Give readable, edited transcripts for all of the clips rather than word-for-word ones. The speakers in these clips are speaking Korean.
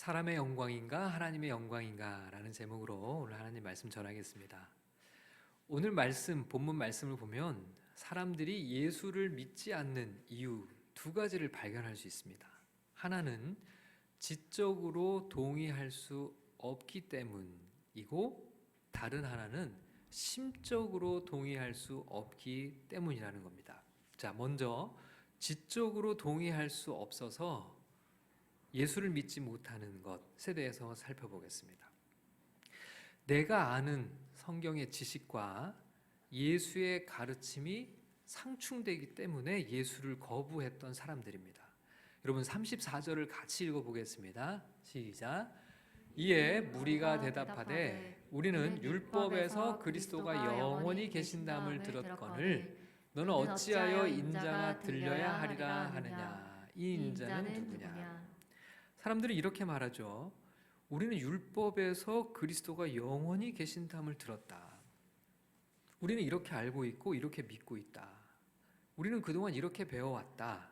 사람의 영광인가 하나님의 영광인가 라는 제목으로 오늘 하나님 말씀 전하겠습니다. 오늘 말씀, 본문 말씀을 보면 사람들이 예수를 믿지 않는 이유 두 가지를 발견할 수 있습니다. 하나는 지적으로 동의할 수 없기 때문이고, 다른 하나는 심적으로 동의할 수 없기 때문이라는 겁니다. 자, 먼저 지적으로 동의할 수 없어서 예수를 믿지 못하는 것에 대해서 살펴보겠습니다. 내가 아는 성경의 지식과 예수의 가르침이 상충되기 때문에 예수를 거부했던 사람들입니다. 여러분 34절을 같이 읽어보겠습니다. 시작. 이에 무리가 대답하되 우리는 율법에서 그리스도가 영원히 계신담을 들었거늘 너는 어찌하여 인자가 들려야 하리라 하느냐. 이 인자는 누구냐? 사람들이 이렇게 말하죠. 우리는 율법에서 그리스도가 영원히 계신담을 들었다. 우리는 이렇게 알고 있고 이렇게 믿고 있다. 우리는 그동안 이렇게 배워왔다.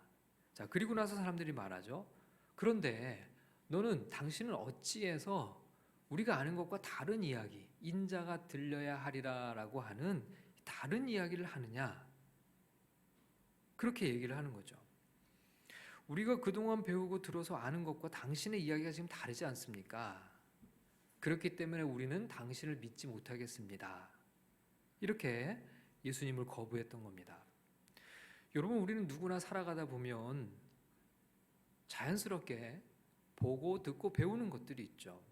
자, 그리고 나서 사람들이 말하죠. 그런데 당신은 어찌해서 우리가 아는 것과 다른 이야기, 인자가 들려야 하리라 라고 하는 다른 이야기를 하느냐? 그렇게 얘기를 하는 거죠. 우리가 그동안 배우고 들어서 아는 것과 당신의 이야기가 지금 다르지 않습니까? 그렇기 때문에 우리는 당신을 믿지 못하겠습니다. 이렇게 예수님을 거부했던 겁니다. 여러분, 우리는 누구나 살아가다 보면 자연스럽게 보고 듣고 배우는 것들이 있죠.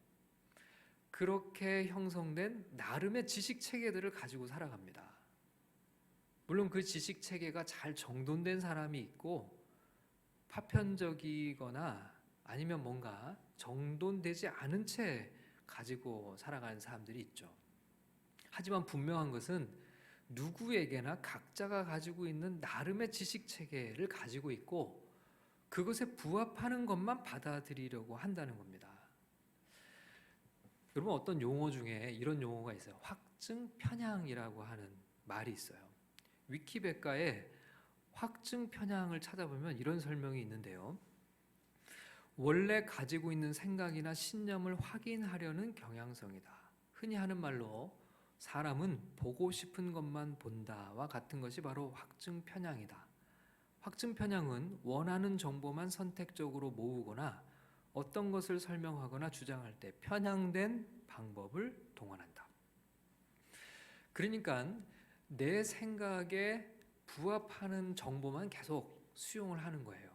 그렇게 형성된 나름의 지식 체계들을 가지고 살아갑니다. 물론 그 지식 체계가 잘 정돈된 사람이 있고 파편적이거나 아니면 뭔가 정돈되지 않은 채 가지고 살아가는 사람들이 있죠. 하지만 분명한 것은 누구에게나 각자가 가지고 있는 나름의 지식 체계를 가지고 있고 그것에 부합하는 것만 받아들이려고 한다는 겁니다. 여러분, 어떤 용어 중에 이런 용어가 있어요. 확증 편향이라고 하는 말이 있어요. 위키백과에 확증 편향을 찾아보면 이런 설명이 있는데요. 원래 가지고 있는 생각이나 신념을 확인하려는 경향성이다. 흔히 하는 말로 사람은 보고 싶은 것만 본다와 같은 것이 바로 확증 편향이다. 확증 편향은 원하는 정보만 선택적으로 모으거나 어떤 것을 설명하거나 주장할 때 편향된 방법을 동원한다. 그러니까 내 생각에 부합하는 정보만 계속 수용을 하는 거예요.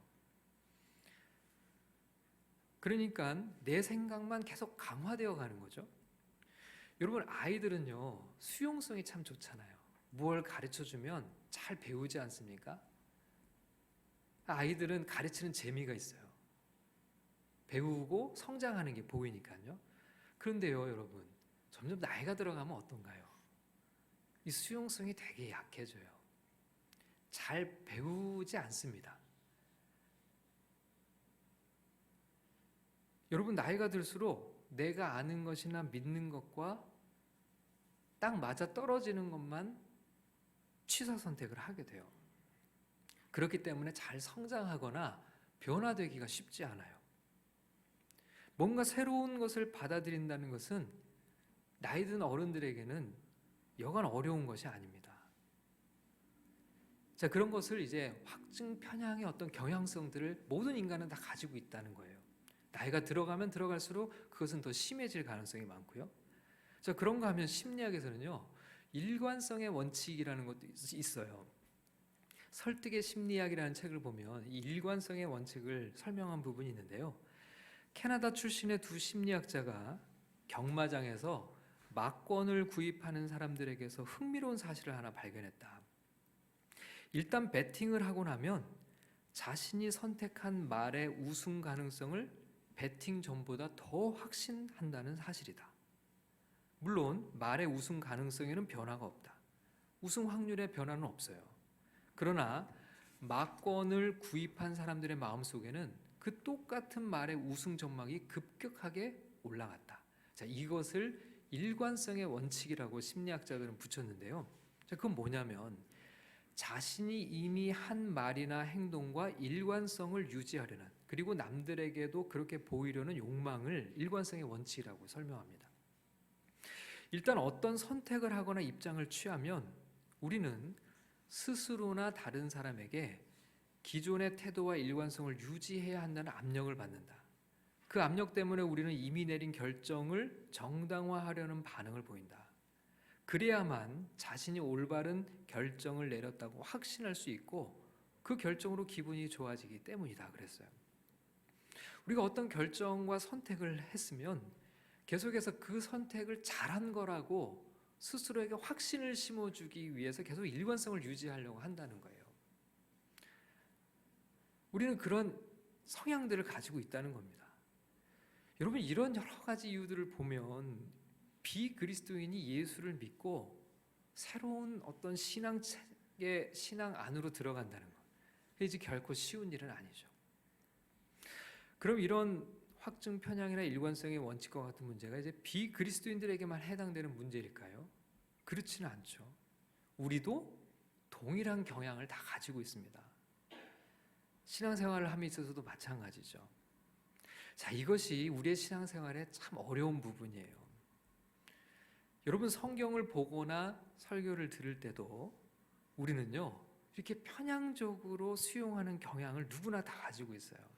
그러니까 내 생각만 계속 강화되어 가는 거죠. 여러분, 아이들은요, 수용성이 참 좋잖아요. 무엇을 가르쳐주면 잘 배우지 않습니까? 아이들은 가르치는 재미가 있어요. 배우고 성장하는 게 보이니까요. 그런데요, 여러분, 점점 나이가 들어가면 어떤가요? 이 수용성이 되게 약해져요. 잘 배우지 않습니다. 여러분, 나이가 들수록 내가 아는 것이나 믿는 것과 딱 맞아 떨어지는 것만 취사 선택을 하게 돼요. 그렇기 때문에 잘 성장하거나 변화되기가 쉽지 않아요. 뭔가 새로운 것을 받아들인다는 것은 나이 든 어른들에게는 여간 어려운 것이 아닙니다. 자, 그런 것을 이제 확증 편향의 어떤 경향성들을 모든 인간은 다 가지고 있다는 거예요. 나이가 들어가면 들어갈수록 그것은 더 심해질 가능성이 많고요. 자, 그런가 하면 심리학에서는요, 일관성의 원칙이라는 것도 있어요. 설득의 심리학이라는 책을 보면 이 일관성의 원칙을 설명한 부분이 있는데요. 캐나다 출신의 두 심리학자가 경마장에서 막권을 구입하는 사람들에게서 흥미로운 사실을 하나 발견했다. 일단 배팅을 하고 나면 자신이 선택한 말의 우승 가능성을 배팅 전보다 더 확신한다는 사실이다. 물론 말의 우승 가능성에는 변화가 없다. 우승 확률에 변화는 없어요. 그러나 막권을 구입한 사람들의 마음속에는 그 똑같은 말의 우승 전망이 급격하게 올라갔다. 자, 이것을 일관성의 원칙이라고 심리학자들은 붙였는데요. 자, 그건 뭐냐면 자신이 이미 한 말이나 행동과 일관성을 유지하려는, 그리고 남들에게도 그렇게 보이려는 욕망을 일관성의 원칙이라고 설명합니다. 일단 어떤 선택을 하거나 입장을 취하면 우리는 스스로나 다른 사람에게 기존의 태도와 일관성을 유지해야 한다는 압력을 받는다. 그 압력 때문에 우리는 이미 내린 결정을 정당화하려는 반응을 보인다. 그래야만 자신이 올바른 결정을 내렸다고 확신할 수 있고 그 결정으로 기분이 좋아지기 때문이다 그랬어요. 우리가 어떤 결정과 선택을 했으면 계속해서 그 선택을 잘한 거라고 스스로에게 확신을 심어주기 위해서 계속 일관성을 유지하려고 한다는 거예요. 우리는 그런 성향들을 가지고 있다는 겁니다. 여러분, 이런 여러 가지 이유들을 보면 비그리스도인이 예수를 믿고 새로운 어떤 신앙책의 신앙 안으로 들어간다는 것, 그게 이제 결코 쉬운 일은 아니죠. 그럼 이런 확증 편향이나 일관성의 원칙과 같은 문제가 이제 비그리스도인들에게만 해당되는 문제일까요? 그렇지는 않죠. 우리도 동일한 경향을 다 가지고 있습니다. 신앙생활을 함에 있어서도 마찬가지죠. 자, 이것이 우리의 신앙생활의 참 어려운 부분이에요. 여러분, 성경을 보거나 설교를 들을 때도 우리는요, 이렇게 편향적으로 수용하는 경향을 누구나 다 가지고 있어요.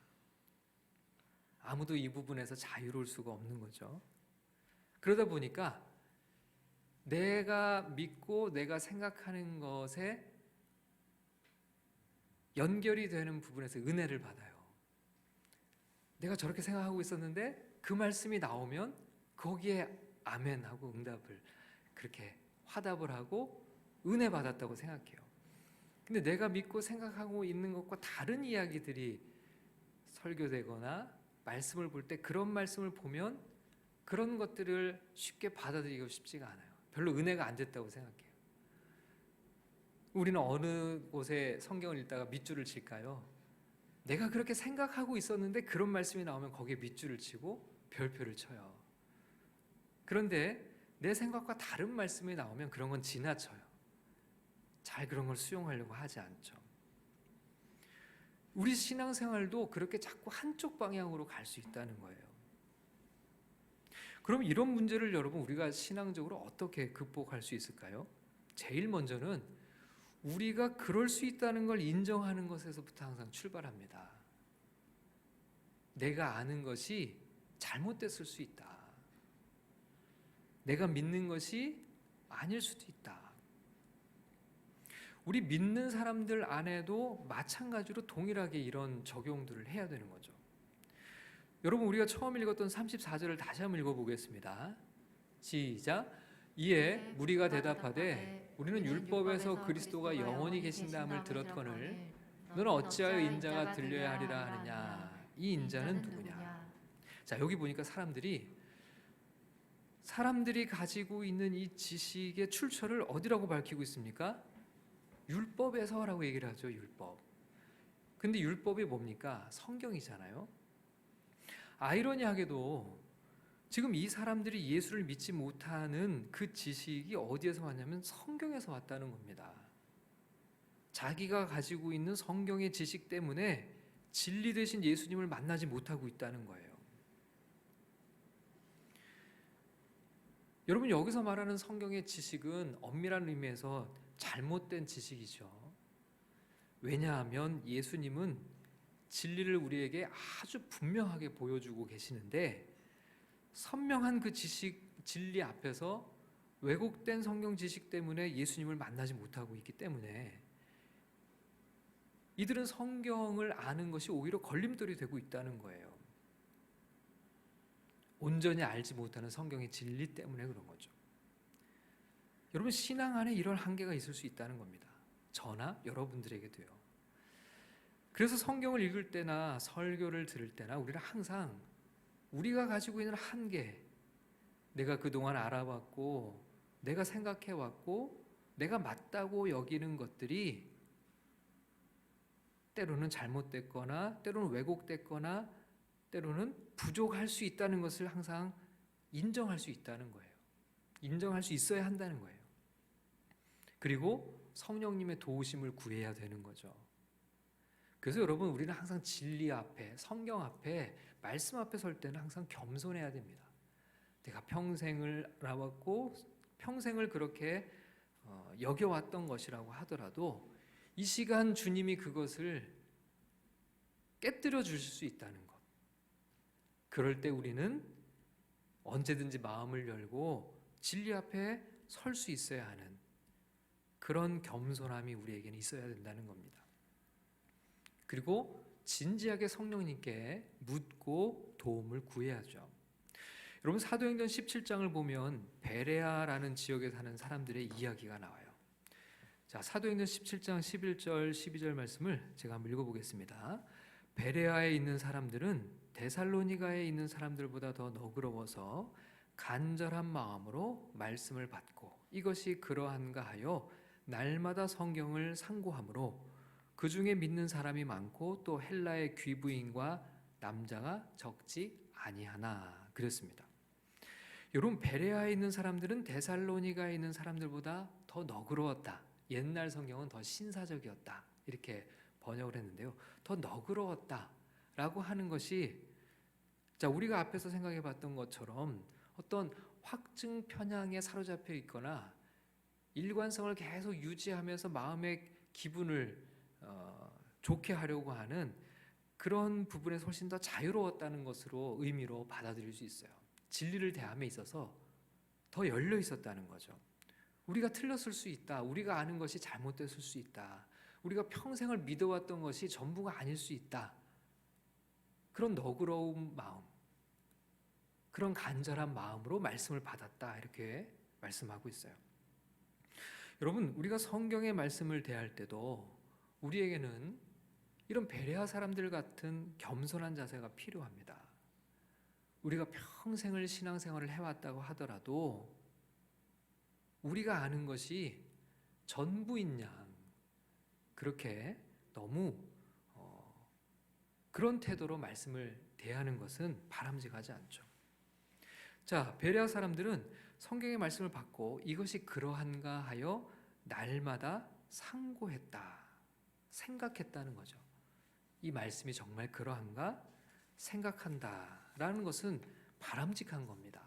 아무도 이 부분에서 자유로울 수가 없는 거죠. 그러다 보니까 내가 믿고 내가 생각하는 것에 연결이 되는 부분에서 은혜를 받아요. 내가 저렇게 생각하고 있었는데 그 말씀이 나오면 거기에 아멘하고 응답을 그렇게 화답을 하고 은혜 받았다고 생각해요. 근데 내가 믿고 생각하고 있는 것과 다른 이야기들이 설교되거나 말씀을 볼 때 그런 말씀을 보면 그런 것들을 쉽게 받아들이고 싶지가 않아요. 별로 은혜가 안 됐다고 생각해요. 우리는 어느 곳에 성경을 읽다가 밑줄을 칠까요? 내가 그렇게 생각하고 있었는데 그런 말씀이 나오면 거기에 밑줄을 치고 별표를 쳐요. 그런데 내 생각과 다른 말씀이 나오면 그런 건 지나쳐요. 잘 그런 걸 수용하려고 하지 않죠. 우리 신앙생활도 그렇게 자꾸 한쪽 방향으로 갈 수 있다는 거예요. 그럼 이런 문제를 여러분, 우리가 신앙적으로 어떻게 극복할 수 있을까요? 제일 먼저는 우리가 그럴 수 있다는 걸 인정하는 것에서부터 항상 출발합니다. 내가 아는 것이 잘못됐을 수 있다. 내가 믿는 것이 아닐 수도 있다. 우리 믿는 사람들 안에도 마찬가지로 동일하게 이런 적용들을 해야 되는 거죠. 여러분, 우리가 처음 읽었던 34절을 다시 한번 읽어보겠습니다. 시작. 이에 무리가 대답하되 우리는 율법에서 그리스도가 영원히 계신다함을 들었거늘 너는 어찌하여 인자가 들려야 하리라 하느냐. 이 인자는 누구냐. 자, 여기 보니까 사람들이 가지고 있는 이 지식의 출처를 어디라고 밝히고 있습니까? 율법에서라고 얘기를 하죠. 율법. 근데 율법이 뭡니까? 성경이잖아요. 아이러니하게도 지금 이 사람들이 예수를 믿지 못하는 그 지식이 어디에서 왔냐면 성경에서 왔다는 겁니다. 자기가 가지고 있는 성경의 지식 때문에 진리 되신 예수님을 만나지 못하고 있다는 거예요. 여러분, 여기서 말하는 성경의 지식은 엄밀한 의미에서 잘못된 지식이죠. 왜냐하면 예수님은 진리를 우리에게 아주 분명하게 보여주고 계시는데 선명한 그 진리 앞에서 왜곡된 성경 지식 때문에 예수님을 만나지 못하고 있기 때문에 이들은 성경을 아는 것이 오히려 걸림돌이 되고 있다는 거예요. 온전히 알지 못하는 성경의 진리 때문에 그런 거죠. 여러분, 신앙 안에 이런 한계가 있을 수 있다는 겁니다. 저나 여러분들에게도요. 그래서 성경을 읽을 때나 설교를 들을 때나 우리는 항상 우리가 가지고 있는 한계, 내가 그동안 알아봤고 내가 생각해왔고 내가 맞다고 여기는 것들이 때로는 잘못됐거나 때로는 왜곡됐거나 때로는 부족할 수 있다는 것을 항상 인정할 수 있다는 거예요. 인정할 수 있어야 한다는 거예요. 그리고 성령님의 도우심을 구해야 되는 거죠. 그래서 여러분, 우리는 항상 진리 앞에, 성경 앞에, 말씀 앞에 설 때는 항상 겸손해야 됩니다. 내가 평생을 알아왔고 평생을 그렇게 여겨왔던 것이라고 하더라도 이 시간 주님이 그것을 깨뜨려 주실 수 있다는 것. 그럴 때 우리는 언제든지 마음을 열고 진리 앞에 설 수 있어야 하는 그런 겸손함이 우리에게는 있어야 된다는 겁니다. 그리고 진지하게 성령님께 묻고 도움을 구해야죠. 여러분, 사도행전 17장을 보면 베레아라는 지역에 사는 사람들의 이야기가 나와요. 자, 사도행전 17장 11절 12절 말씀을 제가 한번 읽어보겠습니다. 베레아에 있는 사람들은 데살로니가에 있는 사람들보다 더 너그러워서 간절한 마음으로 말씀을 받고 이것이 그러한가 하여 날마다 성경을 상고하므로 그 중에 믿는 사람이 많고 또 헬라의 귀부인과 남자가 적지 아니하나 그랬습니다. 여러분, 베레아에 있는 사람들은 데살로니가에 있는 사람들보다 더 너그러웠다. 옛날 성경은 더 신사적이었다. 이렇게 번역을 했는데요. 더 너그러웠다라고 하는 것이, 자, 우리가 앞에서 생각해 봤던 것처럼 어떤 확증 편향에 사로잡혀 있거나 일관성을 계속 유지하면서 마음의 기분을 좋게 하려고 하는 그런 부분에서 훨씬 더 자유로웠다는 것으로 의미로 받아들일 수 있어요. 진리를 대함에 있어서 더 열려 있었다는 거죠. 우리가 틀렸을 수 있다. 우리가 아는 것이 잘못됐을 수 있다. 우리가 평생을 믿어왔던 것이 전부가 아닐 수 있다. 그런 너그러운 마음, 그런 간절한 마음으로 말씀을 받았다. 이렇게 말씀하고 있어요. 여러분, 우리가 성경의 말씀을 대할 때도 우리에게는 이런 베레아 사람들 같은 겸손한 자세가 필요합니다. 우리가 평생을 신앙생활을 해왔다고 하더라도 우리가 아는 것이 전부인 양 그렇게 너무 그런 태도로 말씀을 대하는 것은 바람직하지 않죠. 자, 베레아 사람들은 성경의 말씀을 받고 이것이 그러한가 하여 날마다 상고했다, 생각했다는 거죠. 이 말씀이 정말 그러한가 생각한다라는 것은 바람직한 겁니다.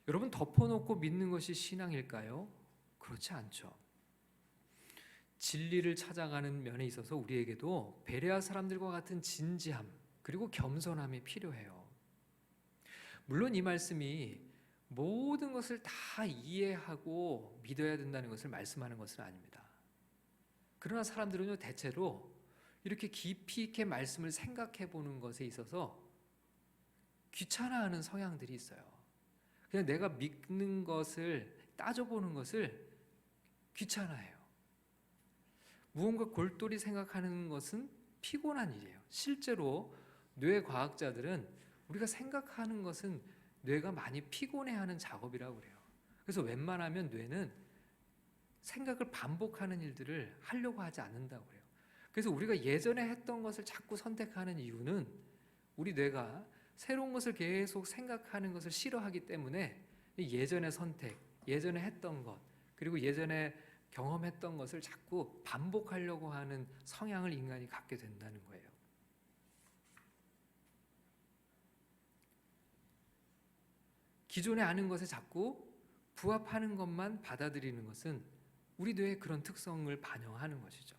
여러분, 덮어놓고 믿는 것이 신앙일까요? 그렇지 않죠. 진리를 찾아가는 면에 있어서 우리에게도 베레아 사람들과 같은 진지함 그리고 겸손함이 필요해요. 물론 이 말씀이 모든 것을 다 이해하고 믿어야 된다는 것을 말씀하는 것은 아닙니다. 그러나 사람들은요, 대체로 이렇게 깊이 있게 말씀을 생각해 보는 것에 있어서 귀찮아하는 성향들이 있어요. 그냥 내가 믿는 것을 따져보는 것을 귀찮아해요. 무언가 골똘히 생각하는 것은 피곤한 일이에요. 실제로 뇌과학자들은 우리가 생각하는 것은 뇌가 많이 피곤해하는 작업이라고 그래요. 그래서 웬만하면 뇌는 생각을 반복하는 일들을 하려고 하지 않는다고 그래요. 그래서 우리가 예전에 했던 것을 자꾸 선택하는 이유는 우리 뇌가 새로운 것을 계속 생각하는 것을 싫어하기 때문에 예전의 선택, 예전에 했던 것, 그리고 예전에 경험했던 것을 자꾸 반복하려고 하는 성향을 인간이 갖게 된다는 거예요. 기존에 아는 것에 자꾸 부합하는 것만 받아들이는 것은 우리 뇌의 그런 특성을 반영하는 것이죠.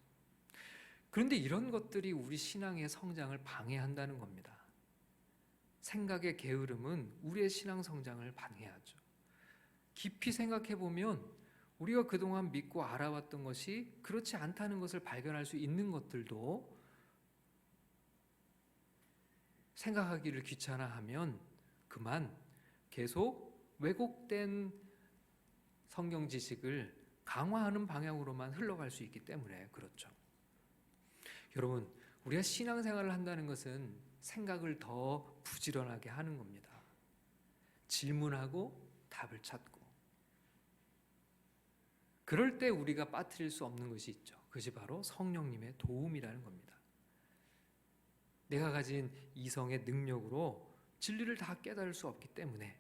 그런데 이런 것들이 우리 신앙의 성장을 방해한다는 겁니다. 생각의 게으름은 우리의 신앙 성장을 방해하죠. 깊이 생각해 보면 우리가 그동안 믿고 알아왔던 것이 그렇지 않다는 것을 발견할 수 있는 것들도 생각하기를 귀찮아하면 그만 계속 왜곡된 성경 지식을 강화하는 방향으로만 흘러갈 수 있기 때문에 그렇죠. 여러분, 우리가 신앙생활을 한다는 것은 생각을 더 부지런하게 하는 겁니다. 질문하고 답을 찾고. 그럴 때 우리가 빠뜨릴 수 없는 것이 있죠. 그것이 바로 성령님의 도움이라는 겁니다. 내가 가진 이성의 능력으로 진리를 다 깨달을 수 없기 때문에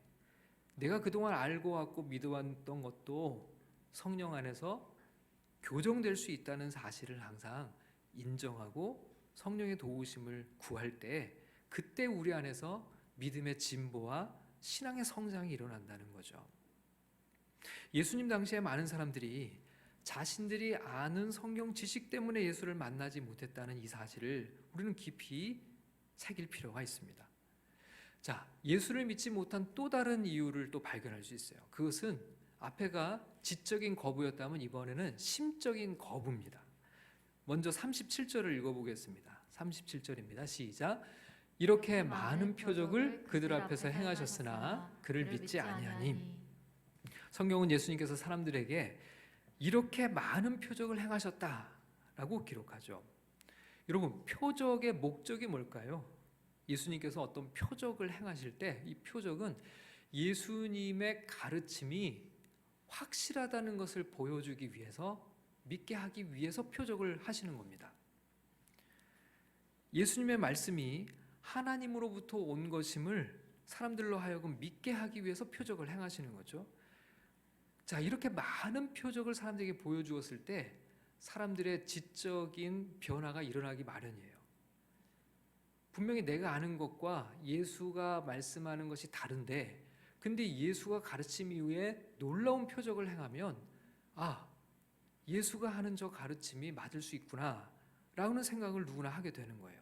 내가 그동안 알고 왔고 믿어왔던 것도 성령 안에서 교정될 수 있다는 사실을 항상 인정하고 성령의 도우심을 구할 때 그때 우리 안에서 믿음의 진보와 신앙의 성장이 일어난다는 거죠. 예수님 당시에 많은 사람들이 자신들이 아는 성경 지식 때문에 예수를 만나지 못했다는 이 사실을 우리는 깊이 새길 필요가 있습니다. 자, 예수를 믿지 못한 또 다른 이유를 또 발견할 수 있어요. 그것은 앞에가 지적인 거부였다면 이번에는 심적인 거부입니다. 먼저 37절을 읽어보겠습니다. 37절입니다. 시작. 이렇게 많은 표적을 그들 앞에서 행하셨으나 그를 믿지 아니하니. 성경은 예수님께서 사람들에게 이렇게 많은 표적을 행하셨다라고 기록하죠. 여러분, 표적의 목적이 뭘까요? 예수님께서 어떤 표적을 행하실 때 이 표적은 예수님의 가르침이 확실하다는 것을 보여주기 위해서, 믿게 하기 위해서 표적을 하시는 겁니다. 예수님의 말씀이 하나님으로부터 온 것임을 사람들로 하여금 믿게 하기 위해서 표적을 행하시는 거죠. 자, 이렇게 많은 표적을 사람들에게 보여주었을 때 사람들의 지적인 변화가 일어나기 마련이에요. 분명히 내가 아는 것과 예수가 말씀하는 것이 다른데, 근데 예수가 가르침 이후에 놀라운 표적을 행하면 예수가 하는 저 가르침이 맞을 수 있구나 라는 생각을 누구나 하게 되는 거예요.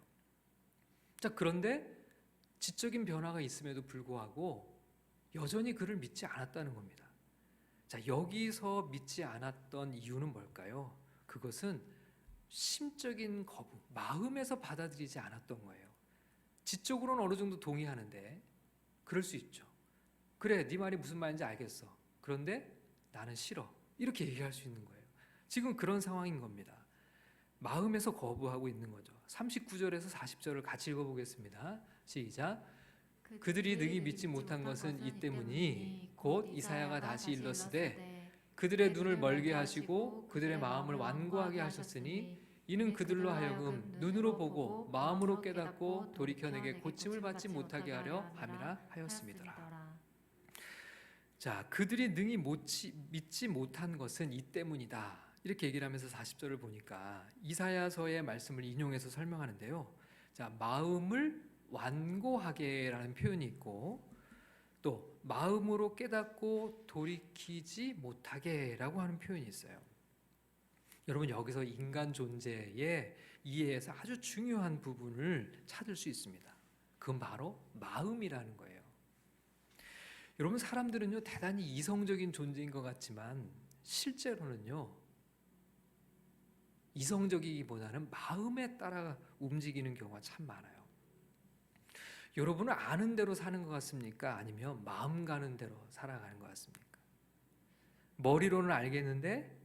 자, 그런데 지적인 변화가 있음에도 불구하고 여전히 그를 믿지 않았다는 겁니다. 자, 여기서 믿지 않았던 이유는 뭘까요? 그것은 심적인 거부, 마음에서 받아들이지 않았던 거예요. 지적으로는 어느 정도 동의하는데 그럴 수 있죠. 그래, 네 말이 무슨 말인지 알겠어. 그런데 나는 싫어. 이렇게 얘기할 수 있는 거예요. 지금 그런 상황인 겁니다. 마음에서 거부하고 있는 거죠. 39절에서 40절을 같이 읽어보겠습니다. 시작. 그들이 능히 믿지 못한 것은 이 때문이 곧 이사야가 다시 일렀으되 그들의 눈을 멀게 하시고 그들의 마음을 완고하게 하셨으니 이는 그들로 하여금 눈으로 보고 마음으로 깨닫고 돌이켜 내게 고침을 받지 못하게 하려 함이라 하였음이더라. 자, 그들이 능히 믿지 못한 것은 이 때문이다. 이렇게 얘기를 하면서 40절을 보니까 이사야서의 말씀을 인용해서 설명하는데요. 자, 마음을 완고하게라는 표현이 있고 또 마음으로 깨닫고 돌이키지 못하게라고 하는 표현이 있어요. 여러분, 여기서 인간 존재의 이해에서 아주 중요한 부분을 찾을 수 있습니다. 그건 바로 마음이라는 거예요. 여러분, 사람들은요 대단히 이성적인 존재인 것 같지만 실제로는요 이성적이기보다는 마음에 따라 움직이는 경우가 참 많아요. 여러분은 아는 대로 사는 것 같습니까? 아니면 마음 가는 대로 살아가는 것 같습니까? 머리로는 알겠는데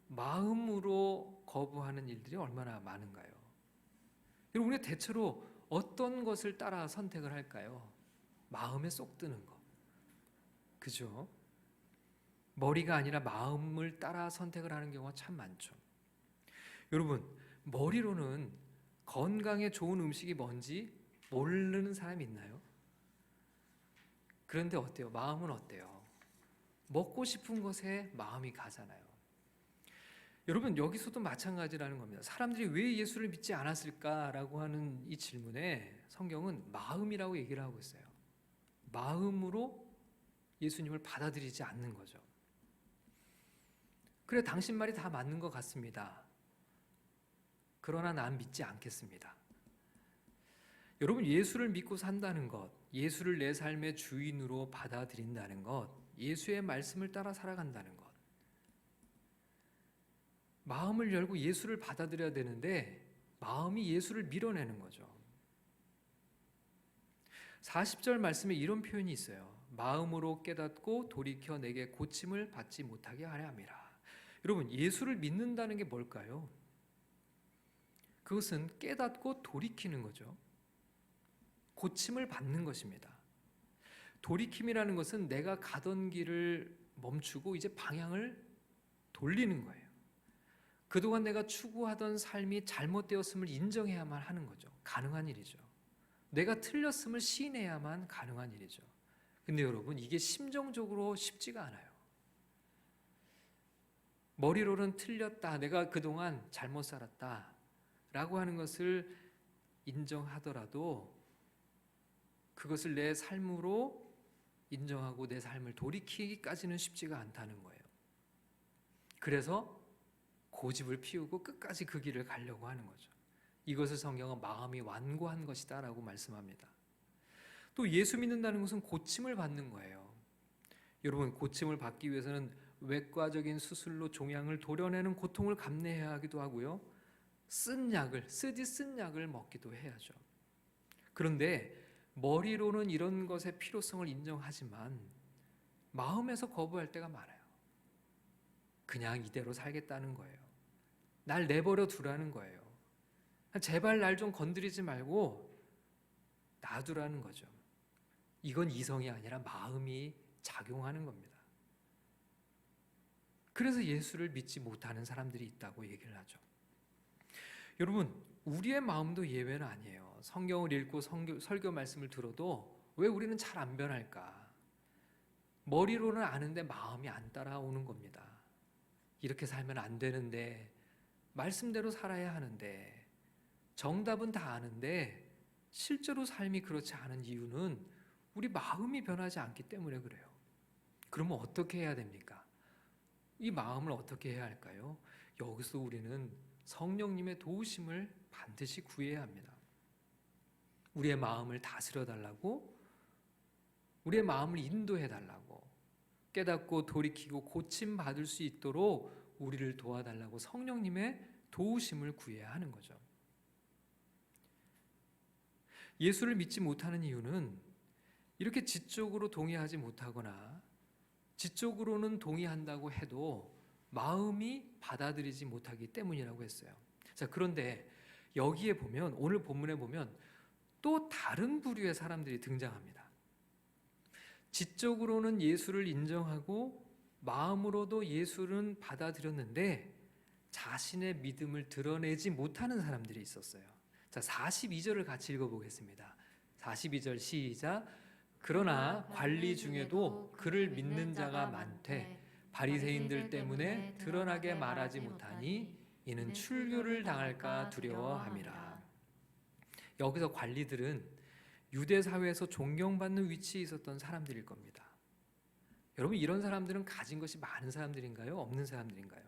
마음으로 거부하는 일들이 얼마나 많은가요? 여러분, 우리가 대체로 어떤 것을 따라 선택을 할까요? 마음에 쏙 드는 거. 그죠? 머리가 아니라 마음을 따라 선택을 하는 경우가 참 많죠. 여러분, 머리로는 건강에 좋은 음식이 뭔지 모르는 사람이 있나요? 그런데 어때요? 마음은 어때요? 먹고 싶은 것에 마음이 가잖아요. 여러분, 여기서도 마찬가지라는 겁니다. 사람들이 왜 예수를 믿지 않았을까라고 하는 이 질문에 성경은 마음이라고 얘기를 하고 있어요. 마음으로 예수님을 받아들이지 않는 거죠. 그래, 당신 말이 다 맞는 것 같습니다. 그러나 난 믿지 않겠습니다. 여러분, 예수를 믿고 산다는 것, 예수를 내 삶의 주인으로 받아들인다는 것, 예수의 말씀을 따라 살아간다는 것, 마음을 열고 예수를 받아들여야 되는데 마음이 예수를 밀어내는 거죠. 40절 말씀에 이런 표현이 있어요. 마음으로 깨닫고 돌이켜 내게 고침을 받지 못하게 하려 함이라. 여러분, 예수를 믿는다는 게 뭘까요? 그것은 깨닫고 돌이키는 거죠. 고침을 받는 것입니다. 돌이킴이라는 것은 내가 가던 길을 멈추고 이제 방향을 돌리는 거예요. 그동안 내가 추구하던 삶이 잘못되었음을 인정해야만 하는 거죠. 가능한 일이죠. 내가 틀렸음을 시인해야만 가능한 일이죠. 근데 여러분, 이게 심정적으로 쉽지가 않아요. 머리로는 틀렸다, 내가 그동안 잘못 살았다, 라고 하는 것을 인정하더라도 그것을 내 삶으로 인정하고 내 삶을 돌이키기까지는 쉽지가 않다는 거예요. 그래서 고집을 피우고 끝까지 그 길을 가려고 하는 거죠. 이것을 성경은 마음이 완고한 것이다 라고 말씀합니다. 또 예수 믿는다는 것은 고침을 받는 거예요. 여러분, 고침을 받기 위해서는 외과적인 수술로 종양을 도려내는 고통을 감내해야 하기도 하고요, 쓴 약을 먹기도 해야죠. 그런데 머리로는 이런 것의 필요성을 인정하지만 마음에서 거부할 때가 많아요. 그냥 이대로 살겠다는 거예요. 날 내버려 두라는 거예요. 제발 날 좀 건드리지 말고 놔두라는 거죠. 이건 이성이 아니라 마음이 작용하는 겁니다. 그래서 예수를 믿지 못하는 사람들이 있다고 얘기를 하죠. 여러분, 우리의 마음도 예외는 아니에요. 성경을 읽고 설교 말씀을 들어도 왜 우리는 잘 안 변할까? 머리로는 아는데 마음이 안 따라오는 겁니다. 이렇게 살면 안 되는데, 말씀대로 살아야 하는데, 정답은 다 아는데 실제로 삶이 그렇지 않은 이유는 우리 마음이 변하지 않기 때문에 그래요. 그러면 어떻게 해야 됩니까? 이 마음을 어떻게 해야 할까요? 여기서 우리는 성령님의 도우심을 반드시 구해야 합니다. 우리의 마음을 다스려 달라고, 우리의 마음을 인도해 달라고, 깨닫고 돌이키고 고침 받을 수 있도록 우리를 도와달라고 성령님의 도우심을 구해야 하는 거죠. 예수를 믿지 못하는 이유는 이렇게 지적으로 동의하지 못하거나 지적으로는 동의한다고 해도 마음이 받아들이지 못하기 때문이라고 했어요. 자, 그런데 여기에 보면, 오늘 본문에 보면 또 다른 부류의 사람들이 등장합니다. 지적으로는 예수를 인정하고 마음으로도 예수는 받아들였는데 자신의 믿음을 드러내지 못하는 사람들이 있었어요. 자, 42절을 같이 읽어보겠습니다. 42절 시작. 그러나 관리 중에도 그를 믿는 자가 많되 바리새인들 때문에 드러나게 말하지 못하니 이는 출교를 당할까 두려워함이라. 여기서 관리들은 유대 사회에서 존경받는 위치에 있었던 사람들일 겁니다. 여러분, 이런 사람들은 가진 것이 많은 사람들인가요? 없는 사람들인가요?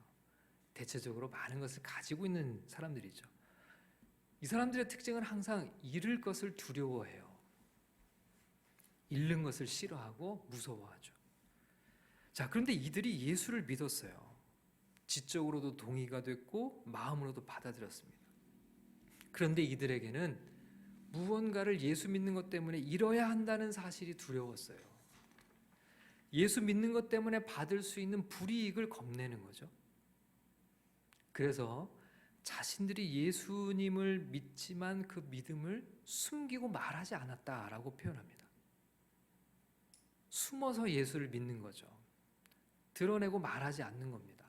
대체적으로 많은 것을 가지고 있는 사람들이죠. 이 사람들의 특징은 항상 잃을 것을 두려워해요. 잃는 것을 싫어하고 무서워하죠. 자, 그런데 이들이 예수를 믿었어요. 지적으로도 동의가 됐고 마음으로도 받아들였습니다. 그런데 이들에게는 무언가를 예수 믿는 것 때문에 잃어야 한다는 사실이 두려웠어요. 예수 믿는 것 때문에 받을 수 있는 불이익을 겁내는 거죠. 그래서 자신들이 예수님을 믿지만 그 믿음을 숨기고 말하지 않았다라고 표현합니다. 숨어서 예수를 믿는 거죠. 드러내고 말하지 않는 겁니다.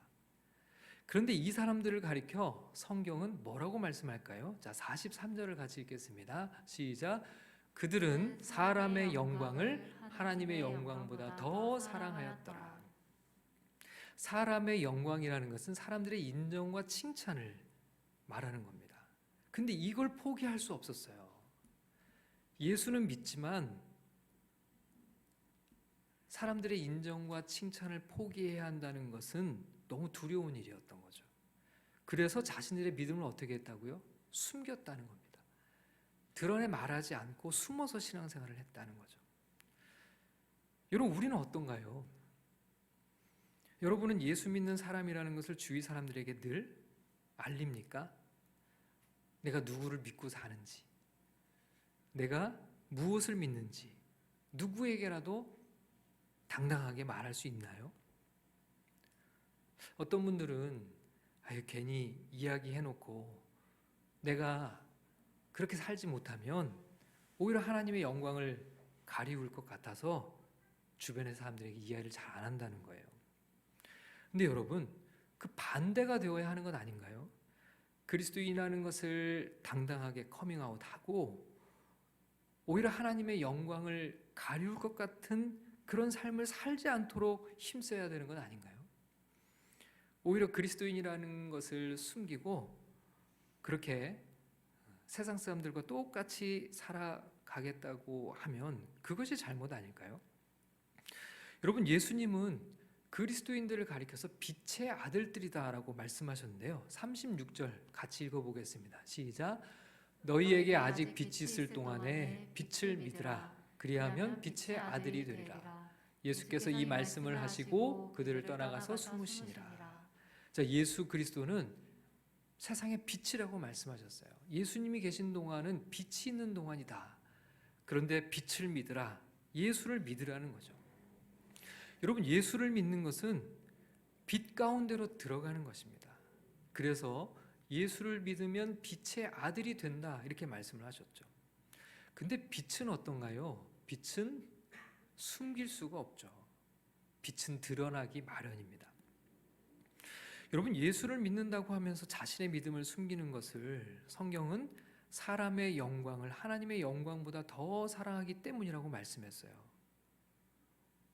그런데 이 사람들을 가리켜 성경은 뭐라고 말씀할까요? 자, 43절을 같이 읽겠습니다. 시작. 그들은 사람의 영광을 하나님의 영광보다 더 사랑하였더라. 사람의 영광이라는 것은 사람들의 인정과 칭찬을 말하는 겁니다. 근데 이걸 포기할 수 없었어요. 예수는 믿지만 사람들의 인정과 칭찬을 포기해야 한다는 것은 너무 두려운 일이었던 거죠. 그래서 자신들의 믿음을 어떻게 했다고요? 숨겼다는 겁니다. 드러내 말하지 않고 숨어서 신앙생활을 했다는 거죠. 여러분, 우리는 어떤가요? 여러분은 예수 믿는 사람이라는 것을 주위 사람들에게 늘 알립니까? 내가 누구를 믿고 사는지, 내가 무엇을 믿는지 누구에게라도 당당하게 말할 수 있나요? 어떤 분들은 괜히 이야기해놓고 내가 그렇게 살지 못하면 오히려 하나님의 영광을 가리울 것 같아서 주변의 사람들에게 이야기를 잘 안 한다는 거예요. 근데 여러분, 그 반대가 되어야 하는 건 아닌가요? 그리스도인이라는 것을 당당하게 커밍아웃하고 오히려 하나님의 영광을 가리울 것 같은 그런 삶을 살지 않도록 힘써야 되는 건 아닌가요? 오히려 그리스도인이라는 것을 숨기고 그렇게 세상 사람들과 똑같이 살아가겠다고 하면 그것이 잘못 아닐까요? 여러분, 예수님은 그리스도인들을 가리켜서 빛의 아들들이다라고 말씀하셨는데요. 36절 같이 읽어보겠습니다. 시작. 너희에게 아직 빛이 있을 동안에 빛을 믿으라. 그리하면 빛의 아들이 되리라. 예수께서 이 말씀을 하시고 그들을 떠나가서 숨으시니라. 자, 예수 그리스도는 세상의 빛이라고 말씀하셨어요. 예수님이 계신 동안은 빛이 있는 동안이다. 그런데 빛을 믿으라. 예수를 믿으라는 거죠. 여러분, 예수를 믿는 것은 빛 가운데로 들어가는 것입니다. 그래서 예수를 믿으면 빛의 아들이 된다, 이렇게 말씀을 하셨죠. 근데 빛은 어떤가요? 빛은 숨길 수가 없죠. 빛은 드러나기 마련입니다. 여러분, 예수를 믿는다고 하면서 자신의 믿음을 숨기는 것을 성경은 사람의 영광을 하나님의 영광보다 더 사랑하기 때문이라고 말씀했어요.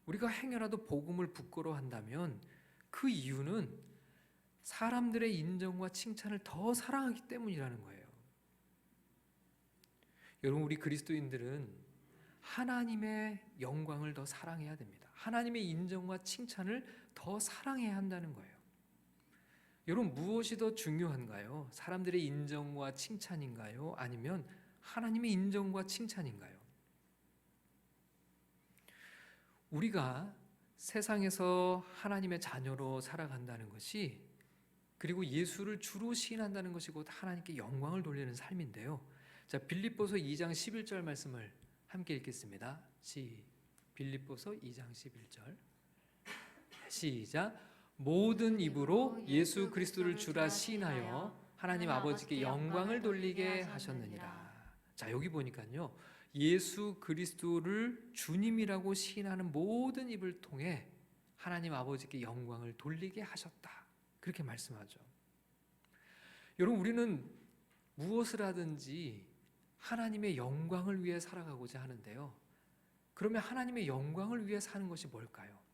우리가 행여라도 복음을 부끄러워한다면 그 이유는 사람들의 인정과 칭찬을 더 사랑하기 때문이라는 거예요. 여러분, 우리 그리스도인들은 하나님의 영광을 더 사랑해야 됩니다. 하나님의 인정과 칭찬을 더 사랑해야 한다는 거예요. 여러분, 무엇이 더 중요한가요? 사람들의 인정과 칭찬인가요? 아니면 하나님의 인정과 칭찬인가요? 우리가 세상에서 하나님의 자녀로 살아간다는 것이, 그리고 예수를 주로 시인한다는 것이 곧 하나님께 영광을 돌리는 삶인데요. 자, 빌립보서 2장 11절 말씀을 함께 읽겠습니다. 빌립보서 2장 11절 시작. 모든 입으로 예수 그리스도를 주라 시인하여 하나님 아버지께 영광을 돌리게 하셨느니라. 자, 여기 보니까요, 예수 그리스도를 주님이라고 시인하는 모든 입을 통해 하나님 아버지께 영광을 돌리게 하셨다, 그렇게 말씀하죠. 여러분, 우리는 무엇을 하든지 하나님의 영광을 위해 살아가고자 하는데요. 그러면 하나님의 영광을 위해 사는 것이 뭘까요?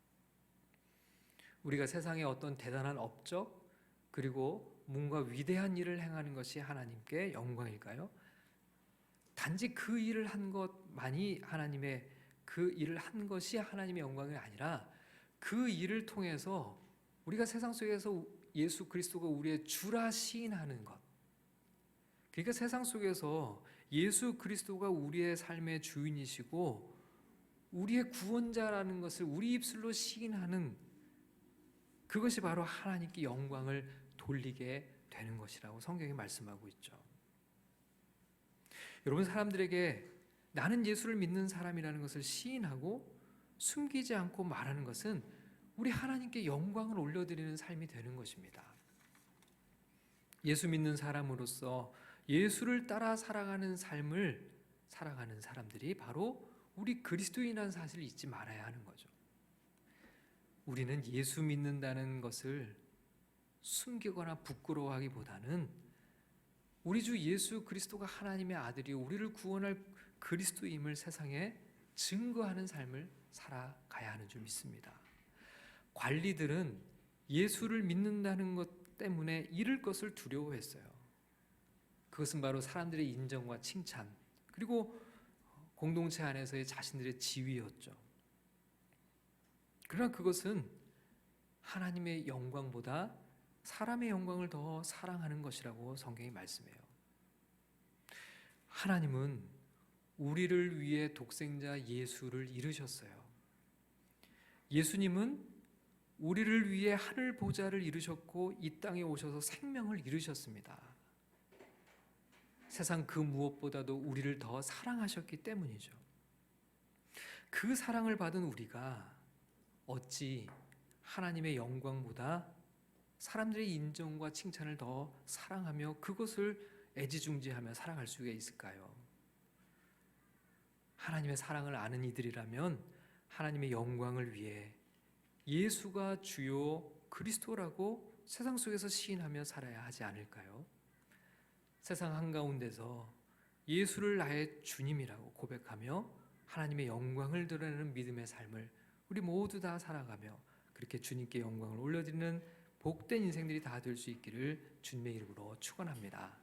우리가 세상에 어떤 대단한 업적, 그리고 뭔가 위대한 일을 행하는 것이 하나님께 영광일까요? 단지 그 일을 한 것만이 하나님의, 그 일을 한 것이 하나님의 영광이 아니라 그 일을 통해서 우리가 세상 속에서 예수 그리스도가 우리의 주라 시인하는 것, 그러니까 세상 속에서 예수 그리스도가 우리의 삶의 주인이시고 우리의 구원자라는 것을 우리 입술로 시인하는, 그것이 바로 하나님께 영광을 돌리게 되는 것이라고 성경이 말씀하고 있죠. 여러분, 사람들에게 나는 예수를 믿는 사람이라는 것을 시인하고 숨기지 않고 말하는 것은 우리 하나님께 영광을 올려드리는 삶이 되는 것입니다. 예수 믿는 사람으로서 예수를 따라 살아가는 삶을 살아가는 사람들이 바로 우리 그리스도인이라는 사실을 잊지 말아야 하는 거죠. 우리는 예수 믿는다는 것을 숨기거나 부끄러워하기보다는 우리 주 예수 그리스도가 하나님의 아들이 우리를 구원할 그리스도임을 세상에 증거하는 삶을 살아가야 하는 줄 믿습니다. 관리들은 예수를 믿는다는 것 때문에 잃을 것을 두려워했어요. 그것은 바로 사람들의 인정과 칭찬, 그리고 공동체 안에서의 자신들의 지위였죠. 그러나 그것은 하나님의 영광보다 사람의 영광을 더 사랑하는 것이라고 성경이 말씀해요. 하나님은 우리를 위해 독생자 예수를 이루셨어요. 예수님은 우리를 위해 하늘 보좌를 이루셨고 이 땅에 오셔서 생명을 이루셨습니다. 세상 그 무엇보다도 우리를 더 사랑하셨기 때문이죠. 그 사랑을 받은 우리가 어찌 하나님의 영광보다 사람들의 인정과 칭찬을 더 사랑하며 그것을 애지중지하며 살아갈 수가 있을까요? 하나님의 사랑을 아는 이들이라면 하나님의 영광을 위해 예수가 주요 그리스도라고 세상 속에서 시인하며 살아야 하지 않을까요? 세상 한가운데서 예수를 나의 주님이라고 고백하며 하나님의 영광을 드러내는 믿음의 삶을 우리 모두 다 살아가며 그렇게 주님께 영광을 올려드리는 복된 인생들이 다 될 수 있기를 주님의 이름으로 축원합니다.